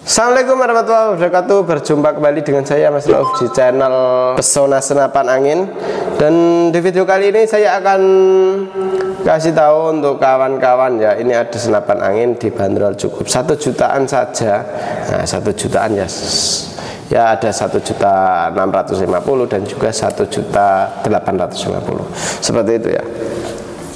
Assalamualaikum warahmatullahi wabarakatuh. Berjumpa kembali dengan saya Mas Rauf di channel Pesona Senapan Angin. Dan di video kali ini saya akan kasih tahu untuk kawan-kawan ya, ini ada senapan angin dibanderol cukup 1 jutaan saja. Nah, 1 jutaan ya. Ya ada 1.650.000 dan juga 1.850.000 seperti itu ya.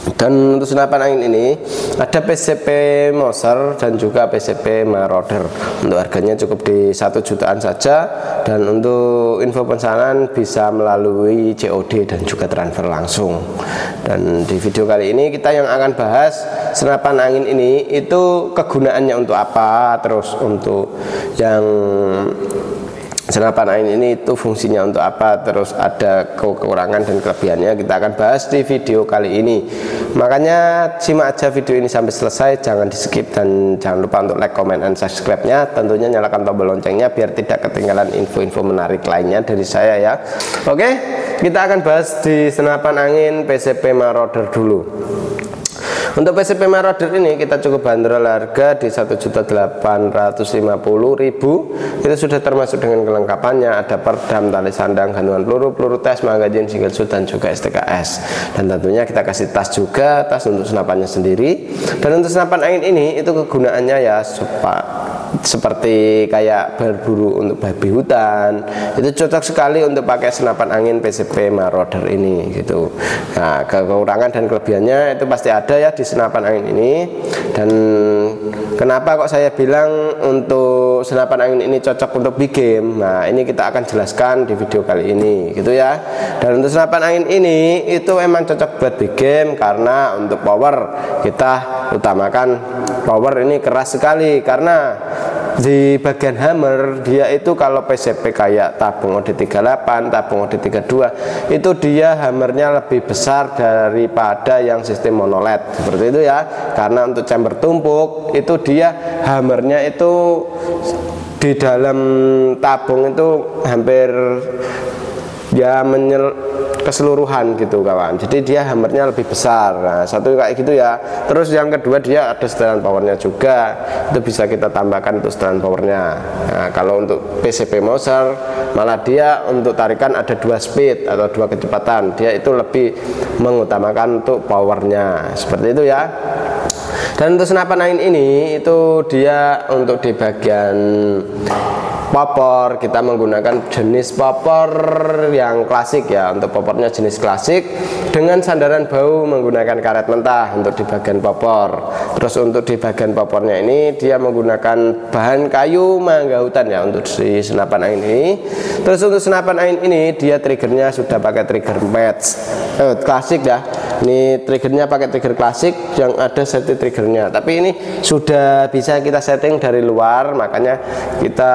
Dan untuk senapan angin ini ada PCP Moser dan juga PCP Marauder. Untuk harganya cukup di 1 jutaan saja. Dan untuk info pesanan bisa melalui COD dan juga transfer langsung. Dan di video kali ini kita yang akan bahas senapan angin ini itu kegunaannya untuk apa, terus untuk yang senapan angin ini itu fungsinya untuk apa, terus ada kekurangan dan kelebihannya, kita akan bahas di video kali ini. Makanya simak aja video ini sampai selesai, jangan di skip, dan jangan lupa untuk like, comment, dan subscribe-nya. Tentunya nyalakan tombol loncengnya biar tidak ketinggalan info-info menarik lainnya dari saya ya. Oke, kita akan bahas di senapan angin PCP Marauder dulu. Untuk PCP Marauder ini kita cukup bandrol harga di 1.850.000. Itu sudah termasuk dengan kelengkapannya, ada perdam, tali sandang, gantungan peluru, peluru tes, magazin, single shot, dan juga STKS. Dan tentunya kita kasih tas juga, tas untuk senapannya sendiri. Dan untuk senapan angin ini itu kegunaannya ya seperti kayak berburu untuk babi hutan, itu cocok sekali untuk pakai senapan angin PCP Marauder ini gitu. Nah, kekurangan dan kelebihannya itu pasti ada ya di senapan angin ini. Dan kenapa kok saya bilang untuk senapan angin ini cocok untuk big game? Nah, ini kita akan jelaskan di video kali ini gitu ya. Dan untuk senapan angin ini itu emang cocok buat big game karena untuk power kita utamakan power ini keras sekali, karena di bagian hammer dia itu kalau PCP kayak tabung OD38, tabung OD32 itu dia hammernya lebih besar daripada yang sistem monoled seperti itu ya. Karena untuk chamber tumpuk itu dia hammernya itu di dalam tabung itu hampir ya keseluruhan gitu kawan, jadi dia hammernya lebih besar. Nah, satu kayak gitu ya. Terus yang kedua dia ada setelan powernya juga, itu bisa kita tambahkan untuk setelan powernya. Nah, kalau untuk PCP Moser malah dia untuk tarikan ada 2 speed atau 2 kecepatan, dia itu lebih mengutamakan untuk powernya seperti itu ya. Dan untuk senapan angin ini itu dia untuk di bagian popor kita menggunakan jenis popor yang klasik ya. Untuk popornya jenis klasik dengan sandaran bau menggunakan karet mentah untuk di bagian popor. Terus untuk di bagian popornya ini dia menggunakan bahan kayu mangga hutan ya untuk di senapan angin ini. Terus untuk senapan angin ini dia triggernya sudah pakai trigger match klasik ya. Ini triggernya pakai trigger klasik yang ada setting triggernya, tapi ini sudah bisa kita setting dari luar, makanya kita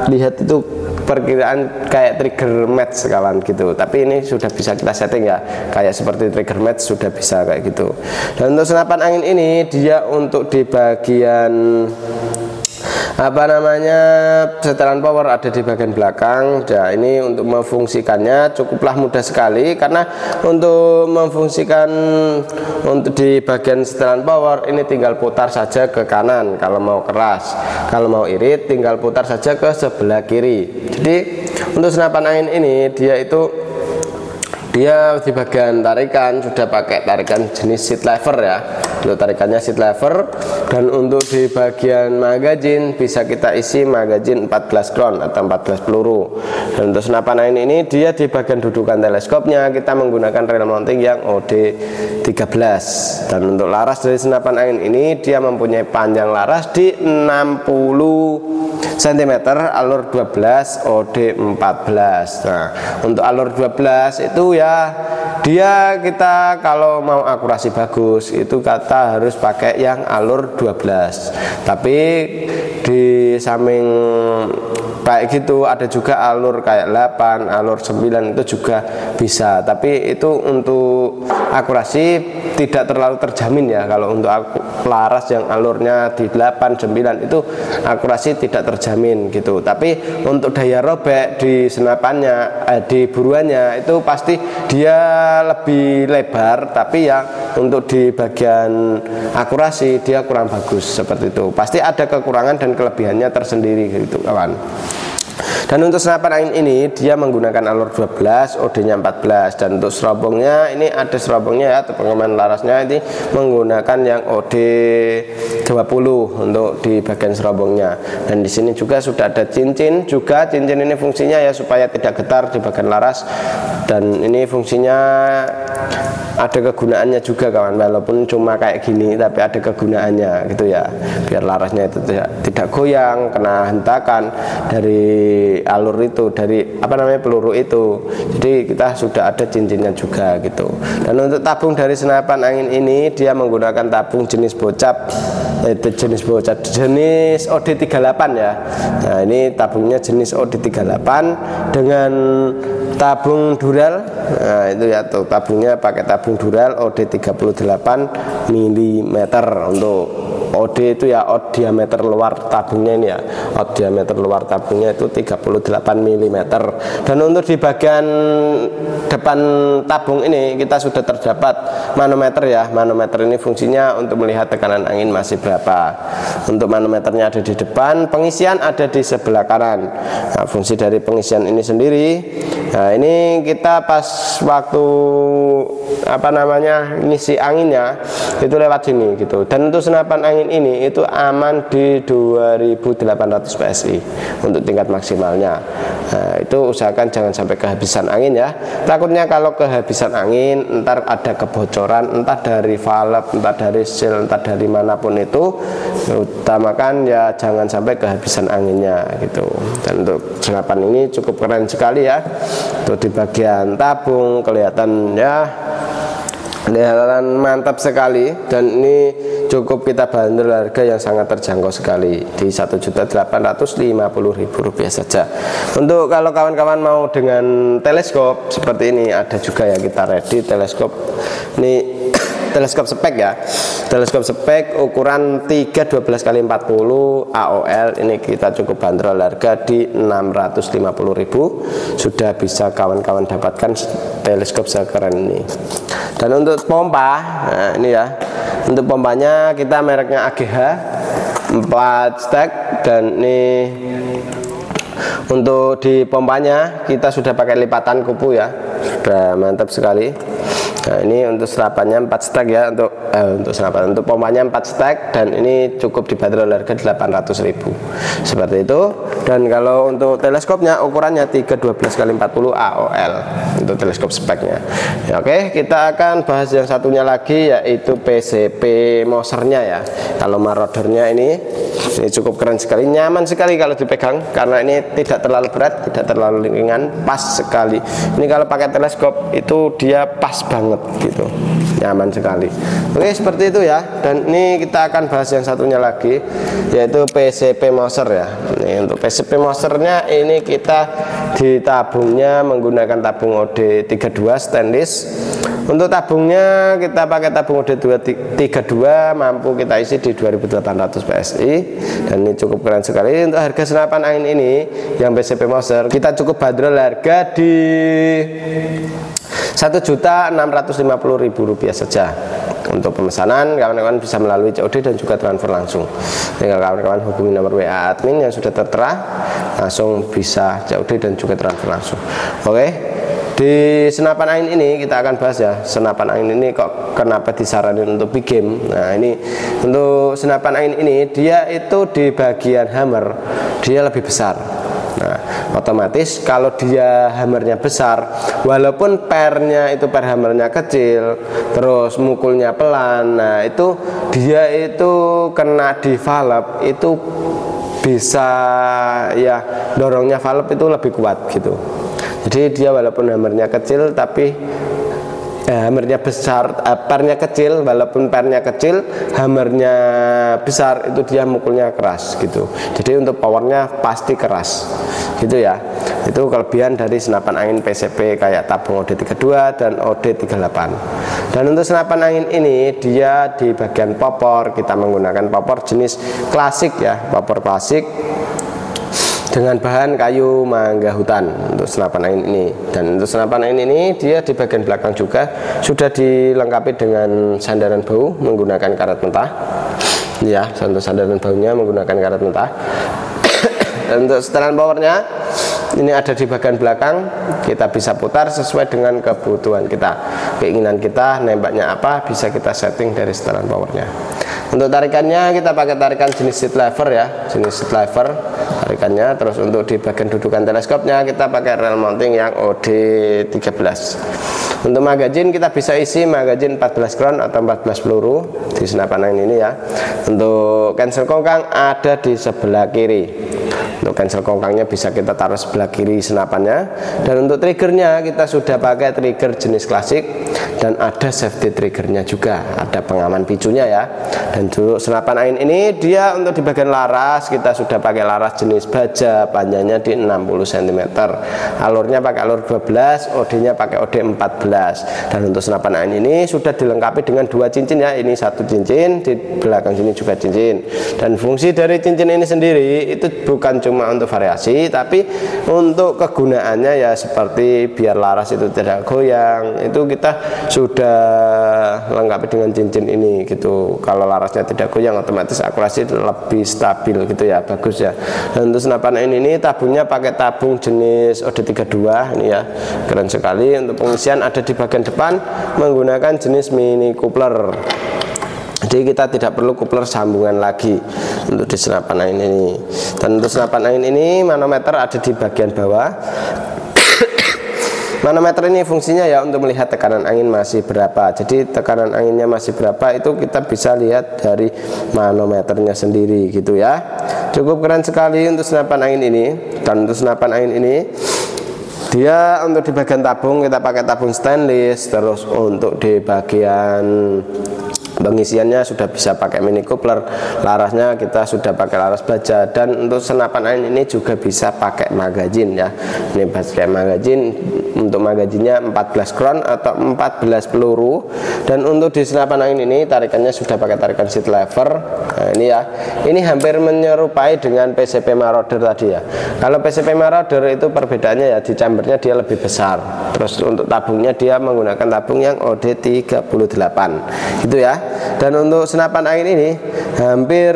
lihat itu perkiraan kayak trigger match kawan gitu. Tapi ini sudah bisa kita setting ya, kayak seperti trigger match sudah bisa kayak gitu. Dan untuk senapan angin ini dia untuk di bagian setelan power ada di bagian belakang. Nah, ini untuk memfungsikannya cukuplah mudah sekali, karena untuk memfungsikan untuk di bagian setelan power ini tinggal putar saja ke kanan kalau mau keras, kalau mau irit tinggal putar saja ke sebelah kiri. Jadi untuk senapan angin ini dia di bagian tarikan sudah pakai tarikan jenis seat lever ya. Untuk tarikannya seat lever. Dan untuk di bagian magazin bisa kita isi magazin 14 ground atau 14 peluru. Dan untuk senapan angin ini dia di bagian dudukan teleskopnya kita menggunakan rail mounting yang OD13. Dan untuk laras dari senapan angin ini dia mempunyai panjang laras di 60 cm, alur 12, OD14. Nah, untuk alur 12 itu ya dia kita kalau mau akurasi bagus itu kita harus pakai yang alur 12. Tapi di samping kayak gitu ada juga alur kayak 8, alur 9 itu juga bisa. Tapi itu untuk akurasi tidak terlalu terjamin ya. Kalau untuk laras yang alurnya di 8, 9 itu akurasi tidak terjamin gitu. Tapi untuk daya robek di senapannya, di buruannya itu pasti dia dia lebih lebar, tapi ya untuk di bagian akurasi dia kurang bagus seperti itu. Pasti ada kekurangan dan kelebihannya tersendiri gitu kawan. Dan untuk senapan angin ini dia menggunakan alur 12, OD-nya 14, dan untuk serobongnya ini ada serobongnya ya, atau pengaman larasnya ini menggunakan yang OD 20 untuk di bagian serobongnya. Dan di sini juga sudah ada cincin juga. Cincin ini fungsinya ya supaya tidak getar di bagian laras, dan ini fungsinya ada kegunaannya juga kawan, walaupun cuma kayak gini tapi ada kegunaannya gitu ya, biar larasnya itu tidak goyang kena hentakan dari alur itu, dari apa namanya peluru itu. Jadi kita sudah ada cincinnya juga gitu. Dan untuk tabung dari senapan angin ini dia menggunakan tabung jenis bocap, jenis OD38 ya. Nah ini tabungnya jenis OD38 dengan tabung dural. Nah itu ya tuh tabungnya pakai tabung dural OD38 mm. Untuk OD itu ya odd diameter luar tabungnya ini ya, odd diameter luar tabungnya itu 38 mm. Dan untuk di bagian depan tabung ini kita sudah terdapat manometer ya. Manometer ini fungsinya untuk melihat tekanan angin masih berapa. Untuk manometernya ada di depan, pengisian ada di sebelah kanan. Nah, fungsi dari pengisian ini sendiri, nah ini kita pas waktu apa namanya ngisi anginnya itu lewat sini gitu. Dan untuk senapan angin ini itu aman di 2800 PSI untuk tingkat maksimalnya. Nah, itu usahakan jangan sampai kehabisan angin ya. Takutnya kalau kehabisan angin ntar ada kebocoran, entah dari valve, entah dari seal, entah dari manapun itu, utamakan ya jangan sampai kehabisan anginnya gitu. Dan untuk senapan ini cukup keren sekali ya. Untuk di bagian tabung kelihatan mantap sekali, dan ini cukup kita bandrol harga yang sangat terjangkau sekali di Rp1.850.000 saja. Untuk kalau kawan-kawan mau dengan teleskop seperti ini ada juga ya, kita ready teleskop ini. Teleskop spek ya, teleskop spek ukuran 312 x 40 AOL ini kita cukup bandrol harga di Rp650.000. Sudah bisa kawan-kawan dapatkan teleskop sekeren ini. Dan untuk pompa, nah ini ya, untuk pompanya kita mereknya AGH 4 stek, dan ini untuk di pompanya kita sudah pakai lipatan kupu ya, sudah mantap sekali. Nah ini untuk serapannya 4 stek ya, untuk serapan, untuk pompanya 4 stek, dan ini cukup dibanderol harga 800.000 seperti itu. Dan kalau untuk teleskopnya ukurannya 312 x 40 AOL untuk teleskop speknya ya. Oke, kita akan bahas yang satunya lagi, yaitu PCP Mosernya ya. Kalau maraudernya ini cukup keren sekali, nyaman sekali kalau dipegang karena ini tidak terlalu berat, tidak terlalu ringan, pas sekali. Ini kalau pakai teleskop itu dia pas banget gitu, nyaman sekali. Oke, seperti itu ya. Dan ini kita akan bahas yang satunya lagi, yaitu PCP Moser ya. Ini untuk PCP Mosernya ini kita di tabungnya menggunakan tabung OD32 stainless. Untuk tabungnya kita pakai tabung OD32, mampu kita isi di 2800 PSI, dan ini cukup keren sekali. Untuk harga senapan angin ini yang PCP Moser kita cukup bandrol harga di Rp1.650.000 saja. Untuk pemesanan kawan-kawan bisa melalui COD dan juga transfer langsung. Tinggal kawan-kawan hubungi nomor WA admin yang sudah tertera, langsung bisa COD dan juga transfer langsung. Oke, di senapan angin ini kita akan bahas ya, senapan angin ini kok kenapa disaranin untuk big game. Nah ini untuk senapan angin ini dia itu di bagian hammer dia lebih besar. Nah otomatis kalau dia hammernya besar, walaupun pernya itu per hammernya kecil, terus mukulnya pelan, nah itu dia itu kena di valve itu bisa ya, dorongnya valve itu lebih kuat gitu. Jadi dia walaupun hammernya kecil tapi hammernya besar, pernya kecil, walaupun pernya kecil, hammernya besar, itu dia mukulnya keras gitu. Jadi untuk powernya pasti keras gitu ya. Itu kelebihan dari senapan angin PCP kayak tabung OD32 dan OD38. Dan untuk senapan angin ini dia di bagian popor kita menggunakan popor jenis klasik ya, popor klasik. dengan bahan kayu mangga hutan untuk senapan angin ini. Dan untuk senapan angin ini dia di bagian belakang juga sudah dilengkapi dengan sandaran bau menggunakan karet mentah ya, untuk sandaran baunya menggunakan karet mentah. Dan untuk setelan powernya ini ada di bagian belakang, kita bisa putar sesuai dengan kebutuhan kita, keinginan kita nembaknya apa bisa kita setting dari setelan powernya. Untuk tarikannya kita pakai tarikan jenis seat lever ya, jenis seat lever tarikannya. Terus untuk di bagian dudukan teleskopnya kita pakai rel mounting yang OD13. Untuk magazin kita bisa isi magazin 14 crown atau 14 peluru di senapan angin ini ya. Untuk cancel kongkang ada di sebelah kiri. Untuk cancel kongkangnya bisa kita taruh sebelah kiri senapannya. Dan untuk triggernya kita sudah pakai trigger jenis klasik dan ada safety triggernya juga, ada pengaman picunya ya. Dan untuk senapan angin ini dia untuk di bagian laras kita sudah pakai laras jenis baja, panjangnya di 60 cm, alurnya pakai alur 12, OD nya pakai OD 14. Dan untuk senapan angin ini sudah dilengkapi dengan 2 cincin ya, ini 1 cincin, di belakang sini juga cincin. Dan fungsi dari cincin ini sendiri itu bukan cuma untuk variasi, tapi untuk kegunaannya ya seperti biar laras itu tidak goyang, itu kita sudah lengkapi dengan cincin ini gitu. Kalau larasnya tidak goyang otomatis akurasi lebih stabil gitu ya, bagus ya. Dan untuk senapan angin ini tabungnya pakai tabung jenis OD32 ini ya, keren sekali. Untuk pengisian ada di bagian depan menggunakan jenis mini coupler. Jadi kita tidak perlu coupler sambungan lagi untuk di senapan angin ini. Dan untuk senapan angin ini manometer ada di bagian bawah. Manometer ini fungsinya ya untuk melihat tekanan angin masih berapa. Jadi tekanan anginnya masih berapa itu kita bisa lihat dari manometernya sendiri gitu ya. Cukup keren sekali untuk senapan angin ini. Dan untuk senapan angin ini dia untuk di bagian tabung kita pakai tabung stainless. Terus untuk di bagian pengisiannya sudah bisa pakai mini coupler, larasnya kita sudah pakai laras baja. Dan untuk senapan angin ini juga bisa pakai magazin ya, ini pakai magazin. Untuk magazinnya 14 crown atau 14 peluru. Dan untuk di senapan angin ini tarikannya sudah pakai tarikan seat lever. Nah ini ya, ini hampir menyerupai dengan PCP Marauder tadi ya. Kalau PCP Marauder itu perbedaannya ya di chambernya dia lebih besar. Terus untuk tabungnya dia menggunakan tabung yang OD38 gitu ya. Dan untuk senapan angin ini hampir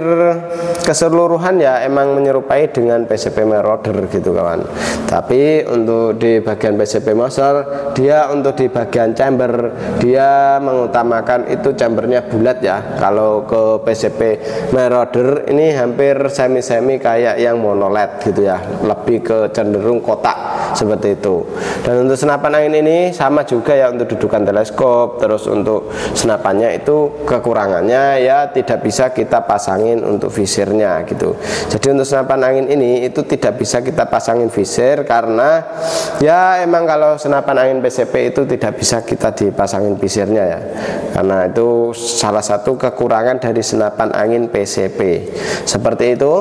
keseluruhan ya emang menyerupai dengan PCP Marauder gitu kawan. Tapi untuk di bagian PCP Monster dia untuk di bagian chamber dia mengutamakan itu chambernya bulat ya. Kalau ke PCP Marauder ini hampir semi-semi kayak yang monoled gitu ya, lebih ke cenderung kotak seperti itu. Dan untuk senapan angin ini sama juga ya untuk dudukan teleskop. Terus untuk senapannya itu kekurangannya ya tidak bisa kita pasangin untuk visirnya gitu. Jadi untuk senapan angin ini itu tidak bisa kita pasangin visir karena ya emang kalau senapan angin PCP itu tidak bisa kita dipasangin visirnya ya, karena itu salah satu kekurangan dari senapan angin PCP seperti itu.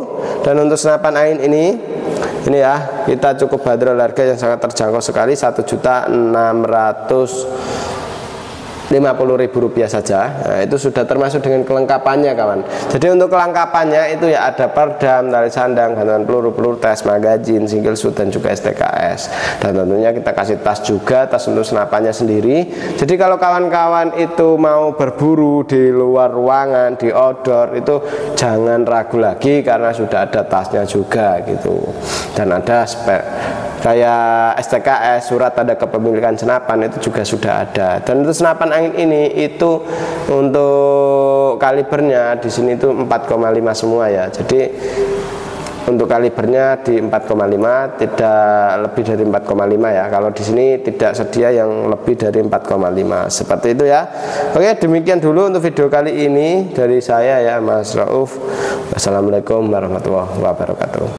Dan untuk senapan angin ini ya kita cukup bandrol harga yang sangat terjangkau sekali, 1.650.000 rupiah saja. Nah, itu sudah termasuk dengan kelengkapannya kawan. Jadi untuk kelengkapannya itu ya ada perdam, tali sandang, gantungan peluru, tes magazin, single shoot dan juga STKS. Dan tentunya kita kasih tas juga, tas untuk senapannya sendiri. Jadi kalau kawan-kawan itu mau berburu di luar ruangan, di outdoor itu jangan ragu lagi karena sudah ada tasnya juga gitu. Dan ada kayak STKS, surat tanda kepemilikan senapan itu juga sudah ada. Dan untuk senapan angin ini itu untuk kalibernya di sini itu 4,5 semua ya. Jadi untuk kalibernya di 4,5, tidak lebih dari 4,5 ya. Kalau di sini tidak sedia yang lebih dari 4,5 seperti itu ya. Oke, demikian dulu untuk video kali ini dari saya ya, Mas Rauf. Wassalamualaikum warahmatullahi wabarakatuh.